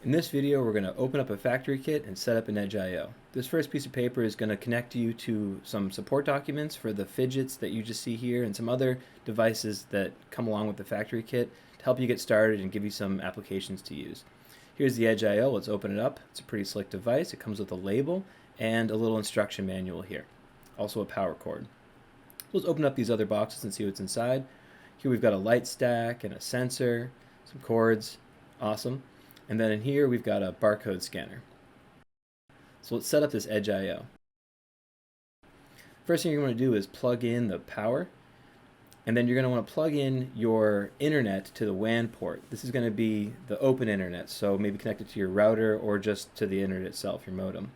In this video, we're going to open up a factory kit and set up an Edge IO. This first piece of paper is going to connect you to some support documents for the fidgets that you just see here and some other devices that come along with the factory kit to help you get started and give you some applications to use. Here's the Edge IO. Let's open it up. It's a pretty slick device. It comes with a label and a little instruction manual here. Also a power cord. So let's open up these other boxes and see what's inside. Here we've got a light stack and a sensor, some cords. Awesome. And then in here we've got a barcode scanner. So let's set up this Edge IO. First thing you're going to do is plug in the power, and then you're going to want to plug in your internet to the WAN port. This is going to be the open internet, so maybe connected to your router or just to the internet itself, your modem.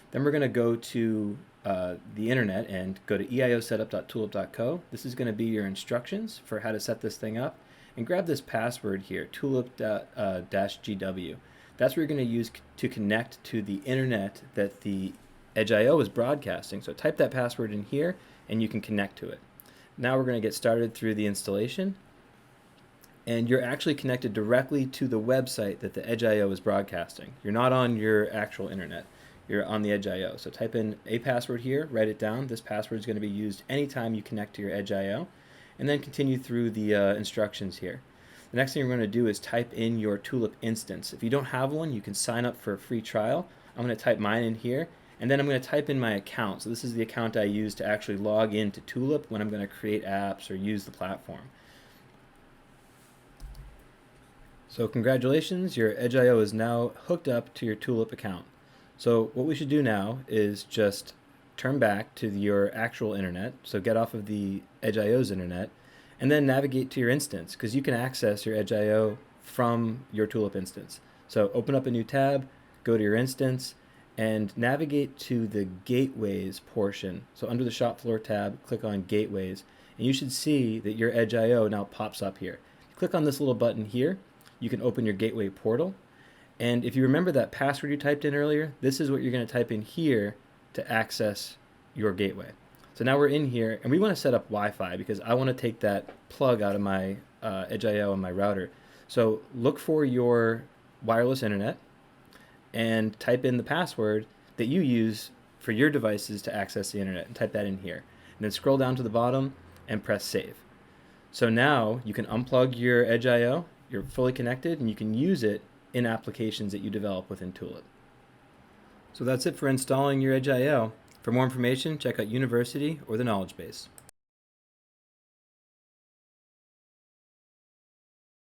Then we're going to go to the internet and go to eiosetup.tulip.co. This is going to be your instructions for how to set this thing up. And grab this password here, tulip-gw. That's what you're going to use to connect to the internet that the Edge IO is broadcasting. So type that password in here and you can connect to it. Now we're going to get started through the installation. And you're actually connected directly to the website that the Edge IO is broadcasting. You're not on your actual internet. You're on the Edge IO. So type in a password here, write it down. This password is going to be used anytime you connect to your Edge IO. And then continue through the instructions here. The next thing we're going to do is type in your Tulip instance. If you don't have one, you can sign up for a free trial. I'm going to type mine in here, and then I'm going to type in my account. So this is the account I use to actually log into Tulip when I'm going to create apps or use the platform. So congratulations, your Edge IO is now hooked up to your Tulip account. So what we should do now is just turn back to your actual internet, so get off of the Edge IO's internet, and then navigate to your instance, because you can access your Edge IO from your Tulip instance. So open up a new tab, go to your instance, and navigate to the Gateways portion. So under the Shop Floor tab, click on Gateways, and you should see that your Edge IO now pops up here. Click on this little button here, you can open your Gateway portal, and if you remember that password you typed in earlier, this is what you're going to type in here to access your gateway. So now we're in here, and we want to set up Wi-Fi because I want to take that plug out of my Edge IO on my router. So look for your wireless internet and type in the password that you use for your devices to access the internet, and type that in here. And then scroll down to the bottom and press save. So now you can unplug your Edge IO, you're fully connected, and you can use it in applications that you develop within Tulip. So that's it for installing your Edge IO. For more information, check out University or the Knowledge Base.